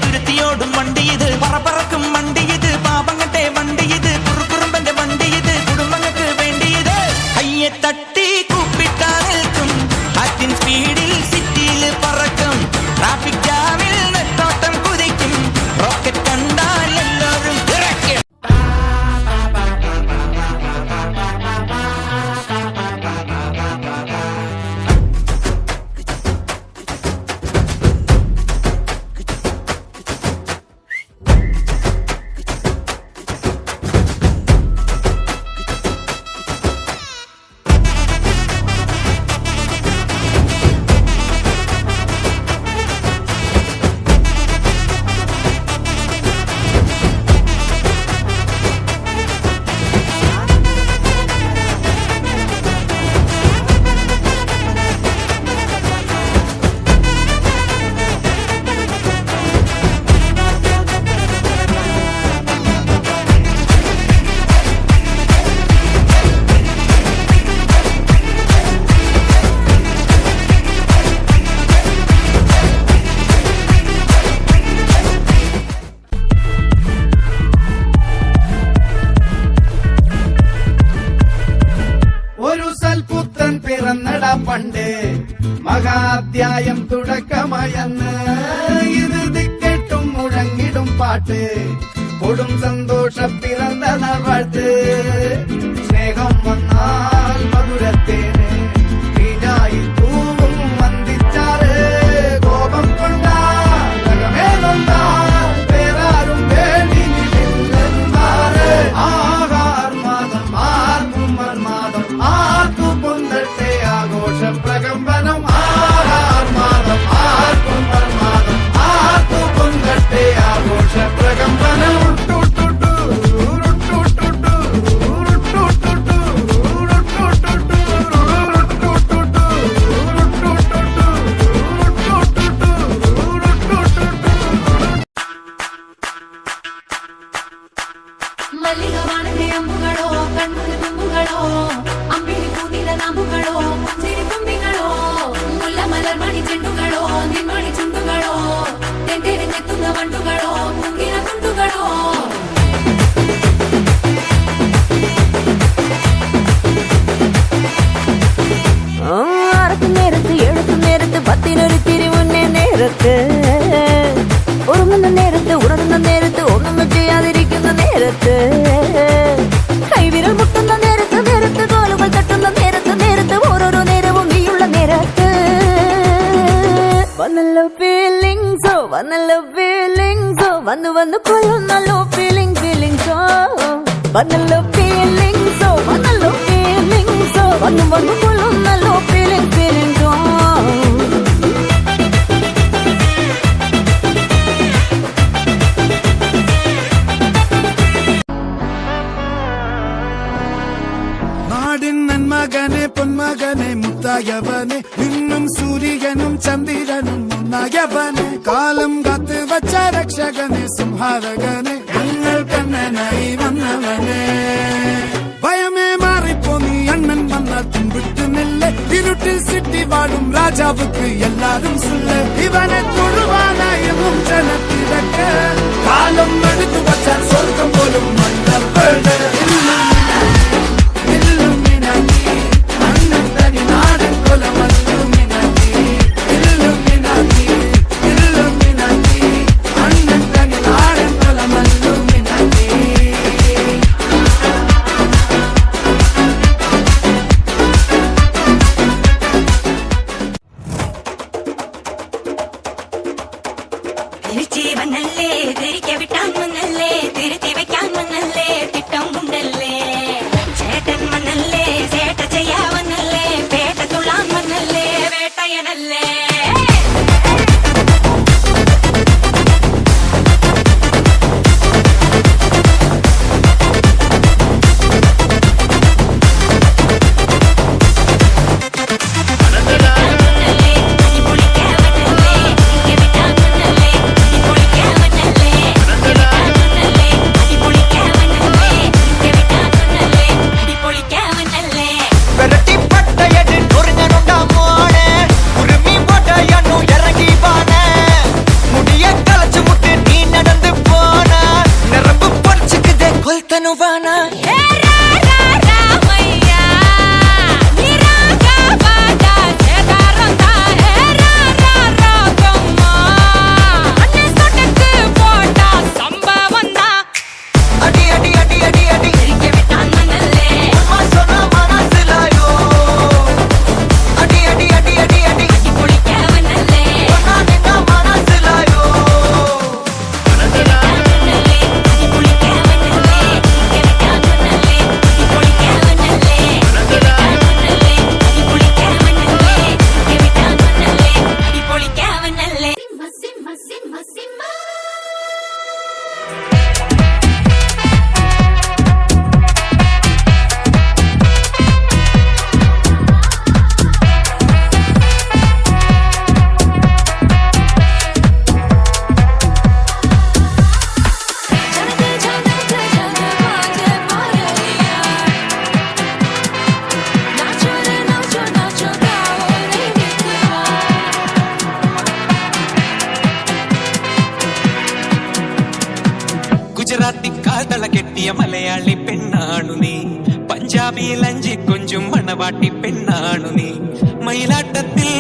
തുരുത്തിയോടും വണ്ടി ഇത് പറക്കും വണ്ടി ഇത് പാപങ്ങട്ടെ വണ്ടി ഇത് കുറുകുറുമ്പന്റെ വണ്ടി ഇത് കുടുംബങ്ങൾക്ക് വേണ്ടിയത് അയ്യെ തട്ടി കൂപ്പിട്ടാ നിൽക്കും ആറ്റിൻ സ്പീഡിൽ സിറ്റിയിൽ പറക്കും ട്രാഫിക് ജാമിൽ നെട്ടോട്ടം കുതിക്കും റോക്കറ്റ് കണ്ടാൽ എല്ലാവരും ഇറക്കും. പണ്ട് മഹാധ്യായം തുടക്കമയന്ന് ഇത് ദിക്കെട്ടും മുഴങ്ങിടും പാട്ട് കൊടും സന്തോഷ പിറന്ന നവാട്ട് സ്നേഹം വന്നാൽ മധുരത്തേന് തീനായി തൂവും വന്ദിച്ചാറ് കോപം കൊണ്ടാൽ വേറാരും വേണ്ടി നിന്നില്ലെന്നാറ് ആഹാർമാദം ആർക്കും മർമാദം ആർക്കു പൊന്തട്ടെ ആഘോഷ പ്രകമ്പനം ആഹാർമാദം ആർക്കും മർമാദം ആർക്കു പൊന്തട്ടെ ആഘോഷ പ്രകമ്പനം. മല്ലികവാണന്റെ അമ്പുകളോ കണ്ണുകൾ തുമ്പുകളോ അമ്പിളി പൂനില നാമ്പുകളോ പുഞ്ചിരി തുമ്പികളോ മുല്ല മലർമണി ചെണ്ടുകളോ നിന്മണി ചുണ്ടുകളോ തെണ്ടെറിഞ്ഞെത്തുന്ന വണ്ടുകളോ മുങ്ങിന തുണ്ടുകളോ നേരത്ത് എഴുത്തും നേരത്ത് പത്തിനൊരു തിരിമുന്നേ നേരത്ത് ഉറങ്ങുന്ന നേരത്ത് ഉറങ്ങുന്ന നേരത്ത് ഒന്നും ചെയ്യാതിരിക്കുന്ന നേരത്ത് കൈവിരൽ മുട്ടുന്ന നേരത്ത് നേരത്ത് കോലുകൾ തട്ടുന്ന നേരത്ത് നേരത്ത് ഓരോരോ നേരവും നീയുള്ള നേരത്ത് വന്നല്ലോ ഫീലിങ്സോ വന്നല്ലോ ഫീലിങ്സോ വന്നു വന്നു കൊള്ളുന്നല്ലോ ഫീലിങ്സോ വന്നല്ലോ ഫീലിങ്സോ വന്നല്ലോ ഫീലിങ്സോ വന്നു വന്നു കൊള്ളുന്നല്ലോ ഫീലിങ്സോ. മകനെ പൊന്മകനെ മുത്തായവനെ ഇന്നും സൂര്യനും ചന്ദ്രനും ഒന്നായവനെ കാലം കാത്ത് വച്ച രക്ഷകനെ സംഹാരകനെ ഞങ്ങൾ കണ്ണനായി വന്നവനെ ഭയമേ മാറിപ്പോ നീ അണ്ണൻ വന്നാൽ തുമ്പിട്ടുന്നില്ല ഇരുട്ടിൽ സിറ്റി വാടും രാജാവുക്ക് എല്ലാരും സുല്ല ഇവനെ തൊഴുവാനായെന്നും ജനത്തിരക്ക് കാലം എടുത്തു വച്ചാൽ സ്വർഗം പോലും മണ്ണപ്പേട് വന്നല്ലേ തിരികെ വിട്ടാൻ വന്നല്ലേ തിരുത്തി വെക്കാൻ വന്നല്ലേ തിട്ടം ഉണ്ടല്ലോ നിലാവിൽ അഞ്ചി കൊഞ്ചും മണവാട്ടി പെണ്ണാണു നീ മയിലാട്ടത്തിൽ